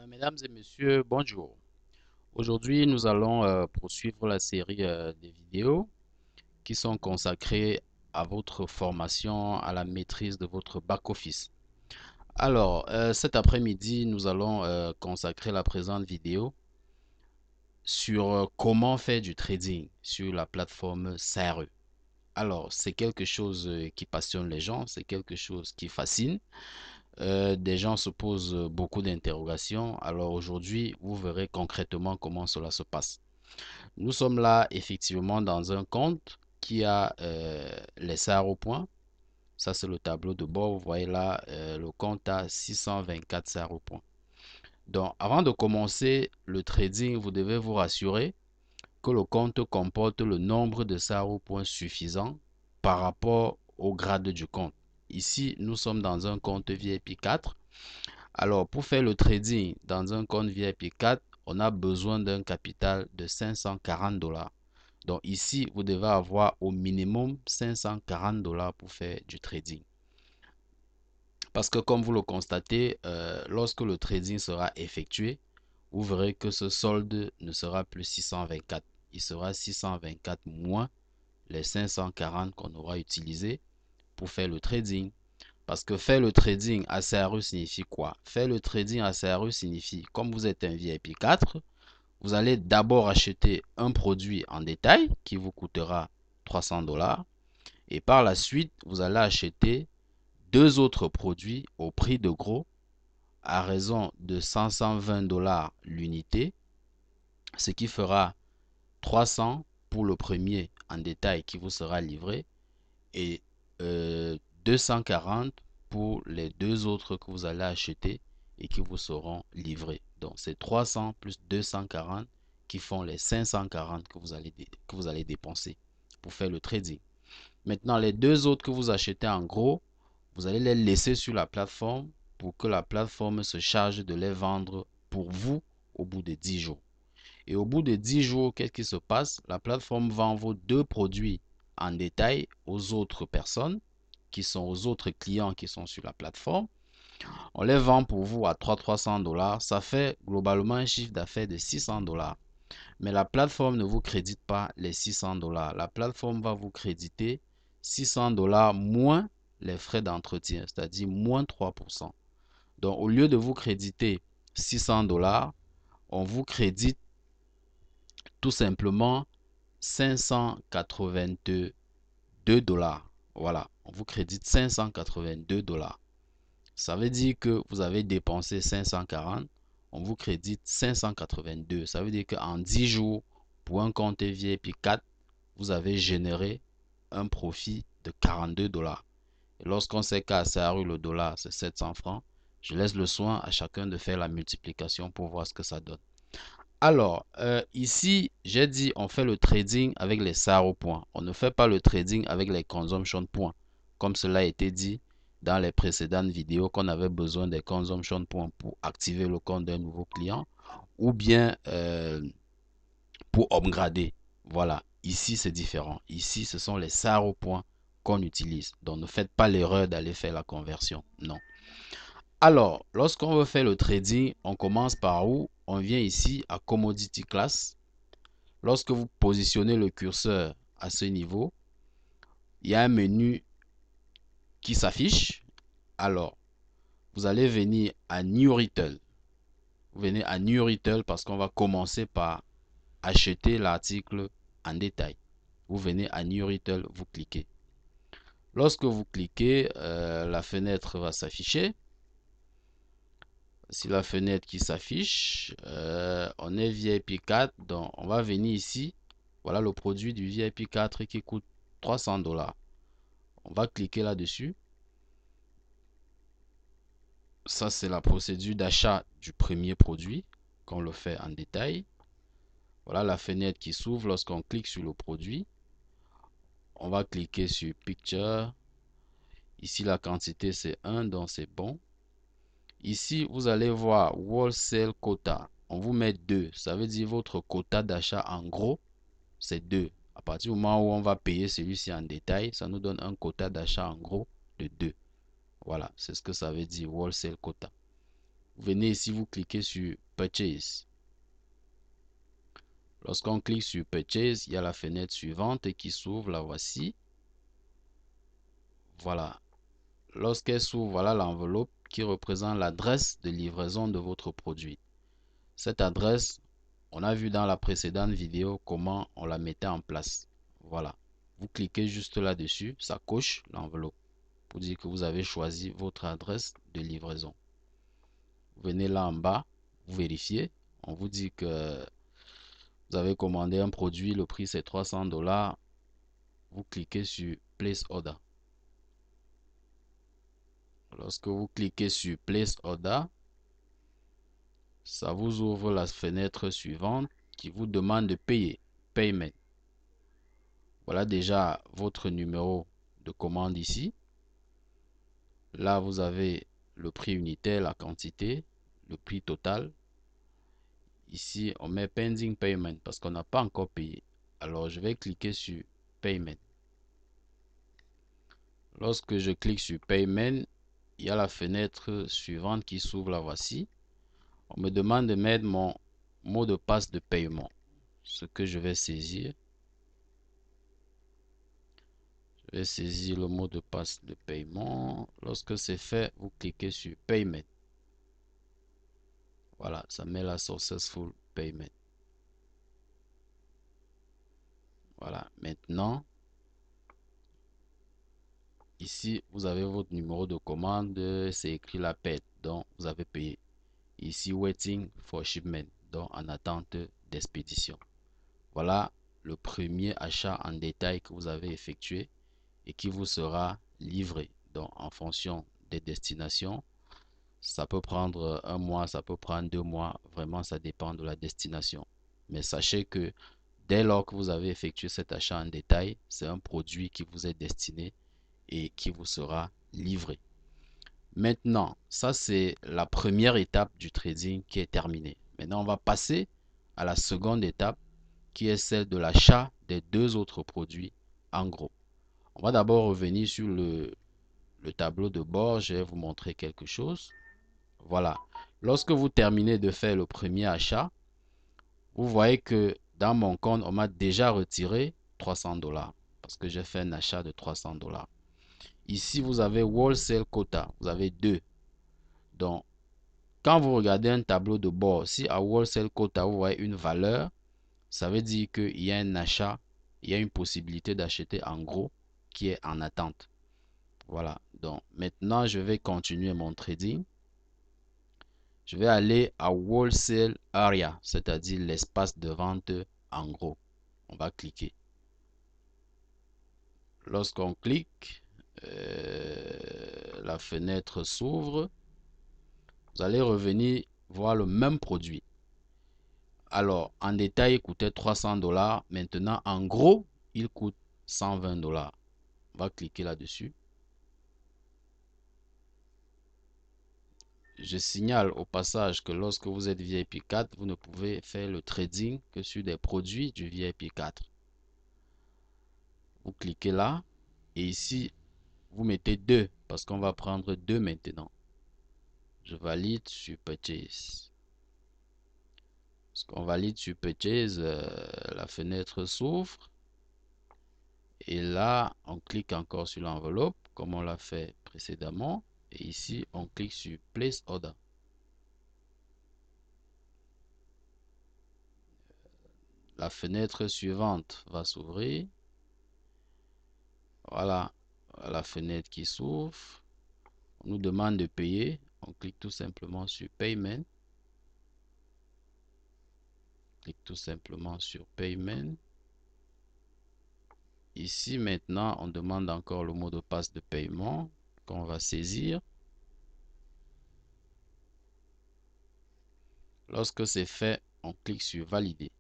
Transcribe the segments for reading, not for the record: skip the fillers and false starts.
Mesdames et messieurs, bonjour. Aujourd'hui, nous allons poursuivre la série de vidéos qui sont consacrées à votre formation, à la maîtrise de votre back-office. Alors, cet après-midi, nous allons consacrer la présente vidéo sur comment faire du trading sur la plateforme CRE. Alors, c'est quelque chose qui passionne les gens, c'est quelque chose qui fascine. Des gens se posent beaucoup d'interrogations. Alors aujourd'hui, vous verrez concrètement comment cela se passe. Nous sommes là effectivement dans un compte qui a les SAR au point. Ça, c'est le tableau de bord. Vous voyez là, le compte a 624 SAR au point. Donc, avant de commencer le trading, vous devez vous rassurer que le compte comporte le nombre de SAR au point suffisant par rapport au grade du compte. Ici, nous sommes dans un compte VIP 4. Alors, pour faire le trading dans un compte VIP 4, on a besoin d'un capital de 540 dollars. Donc ici, vous devez avoir au minimum 540 dollars pour faire du trading. Parce que comme vous le constatez, lorsque le trading sera effectué, vous verrez que ce solde ne sera plus 624. Il sera 624 moins les 540 qu'on aura utilisés pour faire le trading. Parce que faire le trading à CRE signifie quoi? Faire le trading à CRE signifie, comme vous êtes un VIP 4, vous allez d'abord acheter un produit en détail qui vous coûtera 300 dollars. Et par la suite, vous allez acheter deux autres produits au prix de gros à raison de 520 dollars l'unité, ce qui fera 300 pour le premier en détail qui vous sera livré et 240 pour les deux autres que vous allez acheter et qui vous seront livrés. Donc c'est 300 plus 240 qui font les 540 que vous allez dépenser pour faire le trading. Maintenant, les deux autres que vous achetez en gros, vous allez les laisser sur la plateforme pour que la plateforme se charge de les vendre pour vous au bout de 10 jours. Et au bout de 10 jours, qu'est-ce qui se passe? La plateforme vend vos deux produits en détail aux autres personnes qui sont aux autres clients qui sont sur la plateforme. On les vend pour vous à 300 dollars. Ça fait globalement un chiffre d'affaires de 600 dollars. Mais la plateforme ne vous crédite pas les 600 dollars. La plateforme va vous créditer 600 dollars moins les frais d'entretien, c'est-à-dire moins 3%. Donc, au lieu de vous créditer 600 dollars, on vous crédite tout simplement 582 dollars. Voilà, on vous crédite 582 dollars. Ça veut dire que vous avez dépensé 540, on vous crédite 582. Ça veut dire qu'en 10 jours, pour un compte VIP 4, vous avez généré un profit de 42 dollars. Et lorsqu'on sait qu'à CRU, le dollar, c'est 700 francs, je laisse le soin à chacun de faire la multiplication pour voir ce que ça donne. Alors, ici, j'ai dit on fait le trading avec les SAR au point. On ne fait pas le trading avec les consumption points. Comme cela a été dit dans les précédentes vidéos qu'on avait besoin des consumption points pour activer le compte d'un nouveau client ou bien pour upgrader. Voilà, ici c'est différent. Ici, ce sont les SAR au point qu'on utilise. Donc, ne faites pas l'erreur d'aller faire la conversion. Non. Alors, lorsqu'on veut faire le trading, on commence par où? On vient ici à Commodity Class. Lorsque vous positionnez le curseur à ce niveau, il y a un menu qui s'affiche. Alors, vous allez venir à New Retail. Vous venez à New Retail parce qu'on va commencer par acheter l'article en détail. Vous venez à New Retail, vous cliquez. Lorsque vous cliquez, la fenêtre va s'afficher. Si la fenêtre qui s'affiche, on est VIP 4, donc on va venir ici. Voilà le produit du VIP 4 qui coûte 300 dollars. On va cliquer là-dessus. Ça, c'est la procédure d'achat du premier produit qu'on le fait en détail. Voilà la fenêtre qui s'ouvre lorsqu'on clique sur le produit. On va cliquer sur Picture. Ici, la quantité, c'est 1, donc c'est bon. Ici, vous allez voir Wholesale Quota. On vous met 2. Ça veut dire votre quota d'achat en gros, c'est 2. À partir du moment où on va payer celui-ci en détail, ça nous donne un quota d'achat en gros de 2. Voilà, c'est ce que ça veut dire Wholesale Quota. Vous venez ici, vous cliquez sur Purchase. Lorsqu'on clique sur Purchase, il y a la fenêtre suivante qui s'ouvre. La voici. Voilà. Lorsqu'elle s'ouvre, voilà l'enveloppe qui représente l'adresse de livraison de votre produit. Cette adresse, on a vu dans la précédente vidéo comment on la mettait en place. Voilà. Vous cliquez juste là-dessus, ça coche l'enveloppe pour dire que vous avez choisi votre adresse de livraison. Vous venez là en bas, vous vérifiez. On vous dit que vous avez commandé un produit, le prix c'est 300 $. Vous cliquez sur Place Order. Lorsque vous cliquez sur Place Order, ça vous ouvre la fenêtre suivante qui vous demande de payer. Payment. Voilà déjà votre numéro de commande ici. Là, vous avez le prix unitaire, la quantité, le prix total. Ici, on met Pending Payment parce qu'on n'a pas encore payé. Alors, je vais cliquer sur Payment. Lorsque je clique sur Payment, il y a la fenêtre suivante qui s'ouvre, la voici. On me demande de mettre mon mot de passe de paiement. Ce que je vais saisir. Je vais saisir le mot de passe de paiement. Lorsque c'est fait, vous cliquez sur Payment. Voilà, ça met la Successful Payment. Voilà, maintenant, ici, vous avez votre numéro de commande. C'est écrit la paie, donc vous avez payé. Ici, Waiting for Shipment, donc en attente d'expédition. Voilà le premier achat en détail que vous avez effectué et qui vous sera livré. Donc, en fonction des destinations, ça peut prendre un mois, ça peut prendre 2 mois. Vraiment, ça dépend de la destination. Mais sachez que dès lors que vous avez effectué cet achat en détail, c'est un produit qui vous est destiné et qui vous sera livré. Maintenant, ça c'est la première étape du trading qui est terminée. Maintenant, on va passer à la seconde étape qui est celle de l'achat des deux autres produits en gros. On va d'abord revenir sur le tableau de bord. Je vais vous montrer quelque chose. Voilà. Lorsque vous terminez de faire le premier achat, vous voyez que dans mon compte, on m'a déjà retiré 300 $ parce que j'ai fait un achat de 300 $. Ici, vous avez Wholesale Quota. Vous avez deux. Donc, quand vous regardez un tableau de bord, si à Wholesale Quota, vous voyez une valeur, ça veut dire qu'il y a un achat, il y a une possibilité d'acheter en gros qui est en attente. Voilà. Donc, maintenant, je vais continuer mon trading. Je vais aller à Wholesale Area, c'est-à-dire l'espace de vente en gros. On va cliquer. Lorsqu'on clique, la fenêtre s'ouvre. Vous allez revenir voir le même produit. Alors, en détail, il coûtait 300 $. Maintenant, en gros, il coûte 120 $. On va cliquer là-dessus. Je signale au passage que lorsque vous êtes VIP 4, vous ne pouvez faire le trading que sur des produits du VIP 4. Vous cliquez là et ici, vous mettez 2 parce qu'on va prendre 2 maintenant. Je valide sur Purchase. Lorsqu'on valide sur Purchase, la fenêtre s'ouvre. Et là, on clique encore sur l'enveloppe comme on l'a fait précédemment. Et ici, on clique sur Place Order. La fenêtre suivante va s'ouvrir. Voilà la fenêtre qui s'ouvre. On nous demande de payer. On clique tout simplement sur Payment. Clique tout simplement sur Payment. Ici, maintenant, on demande encore le mot de passe de paiement qu'on va saisir. Lorsque c'est fait, on clique sur Valider.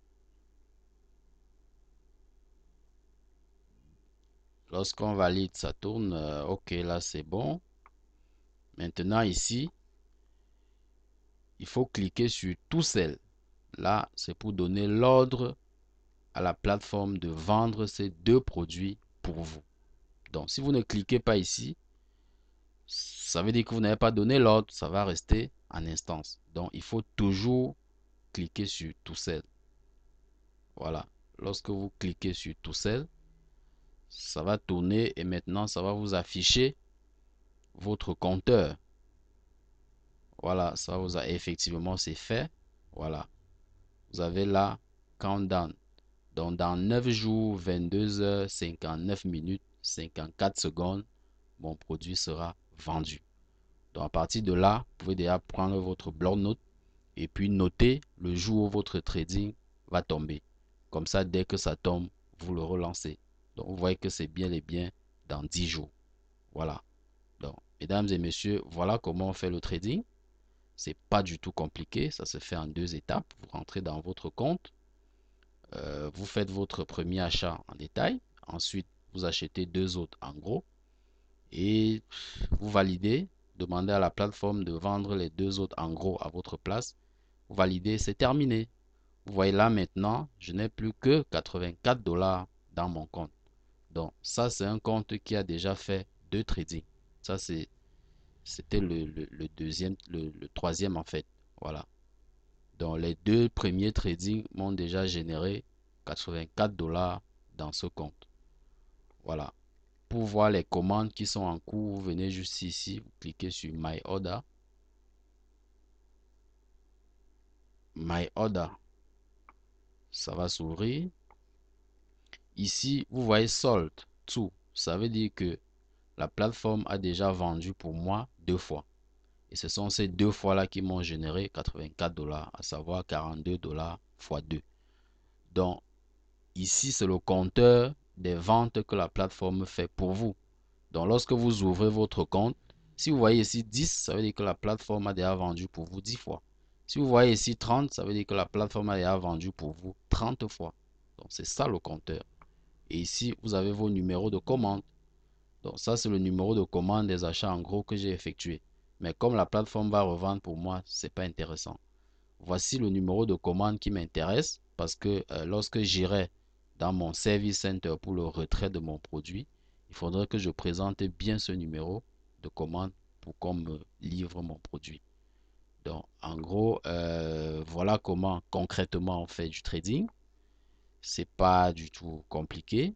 Lorsqu'on valide, ça tourne. OK, là, c'est bon. Maintenant, ici, il faut cliquer sur Tout seul. Là, c'est pour donner l'ordre à la plateforme de vendre ces deux produits pour vous. Donc, si vous ne cliquez pas ici, ça veut dire que vous n'avez pas donné l'ordre. Ça va rester en instance. Donc, il faut toujours cliquer sur tout seul. Voilà. Lorsque vous cliquez sur tout seul, ça va tourner et maintenant, ça va vous afficher votre compteur. Voilà, ça vous a effectivement, c'est fait. Voilà. Vous avez là countdown. Donc, dans 9 jours, 22 heures, 59 minutes, 54 secondes, mon produit sera vendu. Donc, à partir de là, vous pouvez déjà prendre votre bloc-notes et puis noter le jour où votre trading va tomber. Comme ça, dès que ça tombe, vous le relancez. Donc, vous voyez que c'est bien et bien dans 10 jours. Voilà. Donc, mesdames et messieurs, voilà comment on fait le trading. C'est pas du tout compliqué. Ça se fait en 2 étapes. Vous rentrez dans votre compte. Vous faites votre premier achat en détail. Ensuite, vous achetez 2 autres en gros. Et vous validez. Demandez à la plateforme de vendre les 2 autres en gros à votre place. Vous validez, c'est terminé. Vous voyez là maintenant, je n'ai plus que 84 dollars dans mon compte. Donc ça, c'est un compte qui a déjà fait 2 trading. Ça, c'était le deuxième, le troisième en fait. Voilà. Donc les 2 premiers trading m'ont déjà généré 84 dollars dans ce compte. Voilà. Pour voir les commandes qui sont en cours, vous venez juste ici, vous cliquez sur My Order. My Order, ça va s'ouvrir. Ici, vous voyez Sold To. Ça veut dire que la plateforme a déjà vendu pour moi 2 fois. Et ce sont ces 2 fois-là qui m'ont généré 84 dollars, à savoir 42 dollars x 2. Donc, ici, c'est le compteur des ventes que la plateforme fait pour vous. Donc, lorsque vous ouvrez votre compte, si vous voyez ici 10, ça veut dire que la plateforme a déjà vendu pour vous 10 fois. Si vous voyez ici 30, ça veut dire que la plateforme a déjà vendu pour vous 30 fois. Donc, c'est ça le compteur. Et ici, vous avez vos numéros de commande. Donc, ça, c'est le numéro de commande des achats en gros que j'ai effectué. Mais comme la plateforme va revendre pour moi, c'est pas intéressant. Voici le numéro de commande qui m'intéresse parce que lorsque j'irai dans mon service center pour le retrait de mon produit, il faudrait que je présente bien ce numéro de commande pour qu'on me livre mon produit. Donc, en gros, voilà comment concrètement on fait du trading. C'est pas du tout compliqué.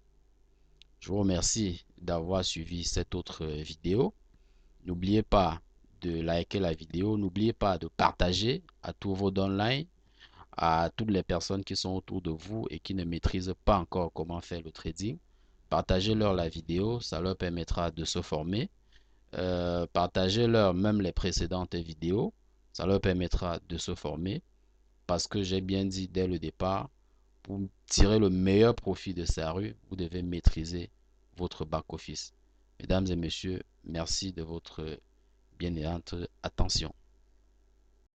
Je vous remercie d'avoir suivi cette autre vidéo. N'oubliez pas de liker la vidéo. N'oubliez pas de partager à tous vos downlines, à toutes les personnes qui sont autour de vous et qui ne maîtrisent pas encore comment faire le trading. Partagez-leur la vidéo, ça leur permettra de se former. Partagez-leur même les précédentes vidéos, ça leur permettra de se former. Parce que j'ai bien dit dès le départ, pour tirer le meilleur profit de sa rue, vous devez maîtriser votre back-office. Mesdames et messieurs, merci de votre bien-aimante attention.